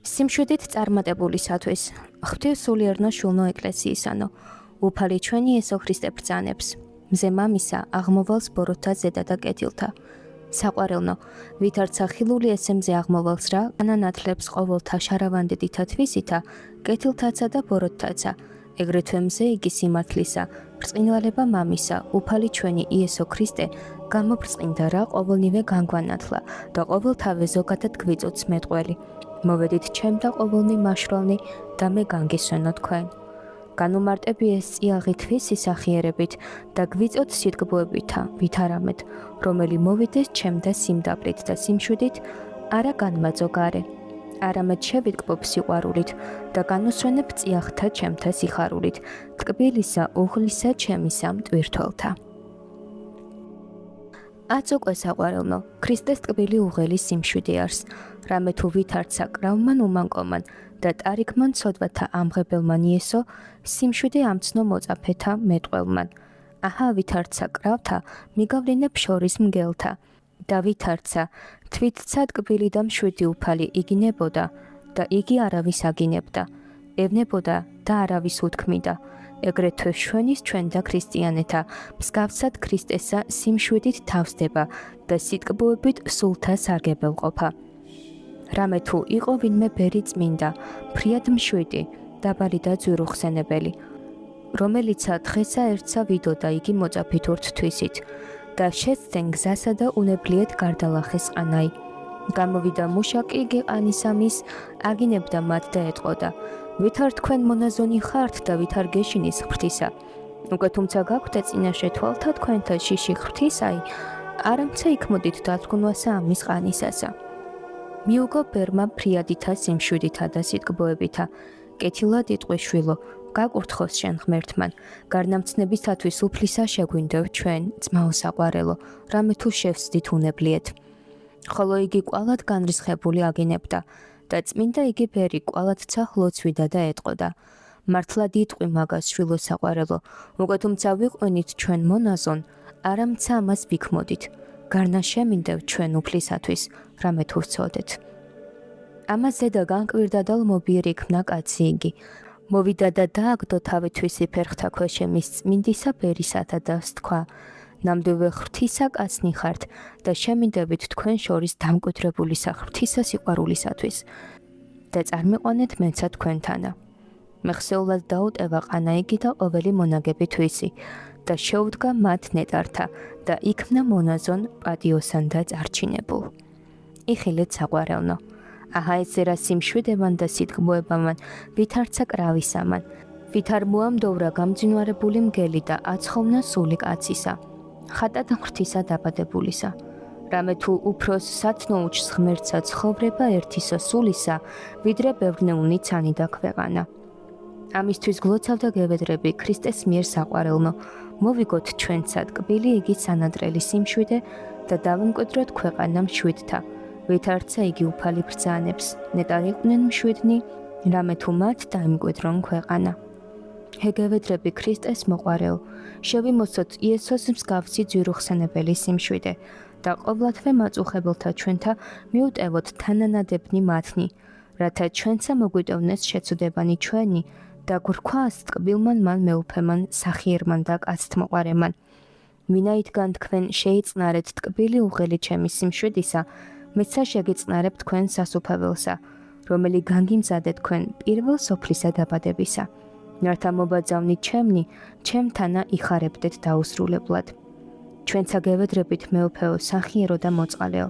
სიმშვიდით წარმატებულისათვის, ღვთისმსულიერნო შულნო ეკლესიისანო, უფალი ჩვენი იესო ქრისტე ბრძანებს, მზე მამისა აღმოვალს ბოროტთა ზედა და კეთილთა. საყვარელნო, ვითარცა ხილული ესე მზე აღმოვალს რა, ანანათლებს ყოველთა შარავანდედითა თვისითა, კეთილთაცა და ბოროტთაცა, ეგრეთვე მზე იგი სიმართლისა, ბრწყინვალება მამისა, უფალი ჩვენი იესო ქრისტე, გამობრწყინდა რა ყოველნივე განგვანათლა და ყოველთავე ზოგადად გვიწოც მეტყველი. მოვედით ჩემ და ყოველნი მაშრალნი და მე განგისვენო თქვენ. განუმარტები ეს წიაღი თვისი სახიერებით და გვიწოთ სიტკბოებითა, ვითარამეთ, რომელი მოვიდეს ჩემ და სიმდაბლით და სიმშვიდით, არა განმაძო გარე, არამედ შევიტკბობ სიყვარულით და განუსვენებ წიაღთა ჩემთა სიხარულით, ტკბილისა უღლისა ჩემისა მტვირთველთა. აწუყვე საყვარელნო, ქრისტეს ტკბილი უღელი სიმშვიდე არს, რამე თუ ვითარცა კრავმან უმანკომან და ტარიქმან ცოდვათა ამღებელმან იესო, სიმშვიდე ამცნო მოწაფეთა მეტყველმან. აჰა ვითარცა კრავთა, მიგავლინებ შორის მგელთა და ვითარცა, თვითცა ტკბილი და მშვიდი უფალი იგინებოდა და იგი არავის აგინებდა, ევნებოდა და არავის უთქმიდა. ეგრეთვე შვენის ჩვენ და ქრისტიანეთა, მსგავსად ქრისტესა სიმშვიდით თავსდება და სიტკბოებით სულთა სარგებელყოფა. რამე თუ იყო ვინმე ბერი წმინდა, ფრიად მშვიდი, დაბალი და ძვირუხსენებელი, რომელიცა დღესა ერთსა ვიდოდა იგი მოწაფით ურთ თვისით და შეცდენ გზასა და უნებლიეთ გარდალახეს ყანაი. გამოვიდა მუშაკი იგი ყანისამის, აგინებდა მათ და ეტყოდა. ვითარ თქვენ მონაზონი ხართ და ვითარ გეშინის ღვთისა. უკვე თუმცა გაქვთ წინაშე თვალთა თქვენთა შიში ღვთისაი, არამცა იქმოდით დათქმვასა ამის ყანისასა. მიუგო ბერმა ფრიადითა სიმშვიდითა და სიტკბოებითა, კეთილად იტყვი შვილო, გაკურთხოს შენ ღმერთმან, გარნამცნებისათვის უფლისა შეგვინდევ ჩვენ, ძმაო საყვარელო, რამე თუ შევსდით უნებლიეთ. ხოლო იგი კვალად განრისხებული აგინებდა და წმინდა იგი ბერი კვალადცა ხლოცვიდა და ეტყოდა. მართლად იტყვი მაგას შვილო საყვარელო, უკვე თუმცა ვიყვენით ჩვენ მონაზონ, არამცა ამას ვიქმოდით. გარნა შემინდევ ჩვენ უფლისათვის, რამე თუ ვცოდეთ. ამას ზედა განკვირდა და ლმობიერი იქნა კაცი იგი. მოვიდა და დააგდო თავითვისი ფერხთა ქვეშემის წმინდისა ბერისათა და თქვა. ნამდვილ ღვთისა კაცნი ხართ და შემინდებით თქვენ შორის დამკვიდრებულისა ღვთისა სიყვარულისათვის და წარმიყვანეთ მეცა თქვენთანა. მეხსეულად დაუტევა ყანა იგი და ყოველი მონაგები თვისი და შეუდგა მათ ნეტართა და იქმნა მონაზონ პატიოსან და წარჩინებულ. იხილეთ საყვარელნო, აჰა ესე რა სიმშვიდებან და სიტკბოებამან, ვითარცა კრავისამან, ვითარ მოამდოვრა გამძინვარებული მგელი და აცხოვნა სული კაცისა. ხატად ღვთისა დაბადებულისა. რამე თუ უფროს სათნოუჩს ღმერთსა ცხოვრება ერთისა სულისა, ვიდრე ბევრნეულნი ცანი და ქვეყანა. ამისთვის გლოცავ და გევედრები ქრისტეს მიერ საყვარელნო, მოვიგოთ ჩვენცა ტკბილი იგი სანადრელი სიმშვიდე და დავიმკვიდროთ ქვეყანა მშვიდთა, ვითარცა იგი უფალი ბრძანებს, ნეტარი იყვნენ მშვიდნი, რამე თუ მათ დაიმკვიდრონ ქვეყანა. ჰეგევედრები ქრისტეს მოყვარეო, შევიმოსოთ იესოს მსგავსი ძვირუხსენებელი სიმშვიდე და ყოვლადვე მაწუხებელთა ჩვენთა მიუტევოთ თანანადებნი მათნი, რათა ჩვენცა მოგვიტევნეს შეცუდებანი ჩვენი და გვრქვას ტკბილმან მან მეუფემან სახიერმან და კაცთმოყვარემან. ვინაიდან თქვენ შეიწნარეთ ტკბილი უღელი ჩემი სიმშვიდისა, მეცა შეგიწნარებ თქვენ სასუფეველსა, რომელი განგიმზადე თქვენ პირველ სოფლისა დაბადებისა. რათა მობაძავნით ჩემნი, ჩემთანა იხარებდეთ დაუსრულებლად. ჩვენცა გევედრებით მეუფეო სახიერო და მოწყალეო,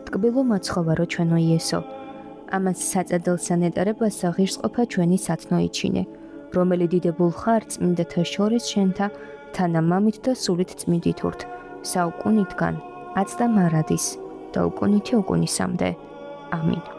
ტკბილო მაცხოვარო ჩვენო იესო. ამას საწადელსა ნეტარებასა ღირსყოფა ჩვენი სათნო იჩინე, რომელი დიდებულ ხარ წმინდათა შორის შენთა, თანა მამით და სულით წმინდით ურთ, საუკუნითგან აც და მარადის და უკუნითი უკუნისამდე. ამინ.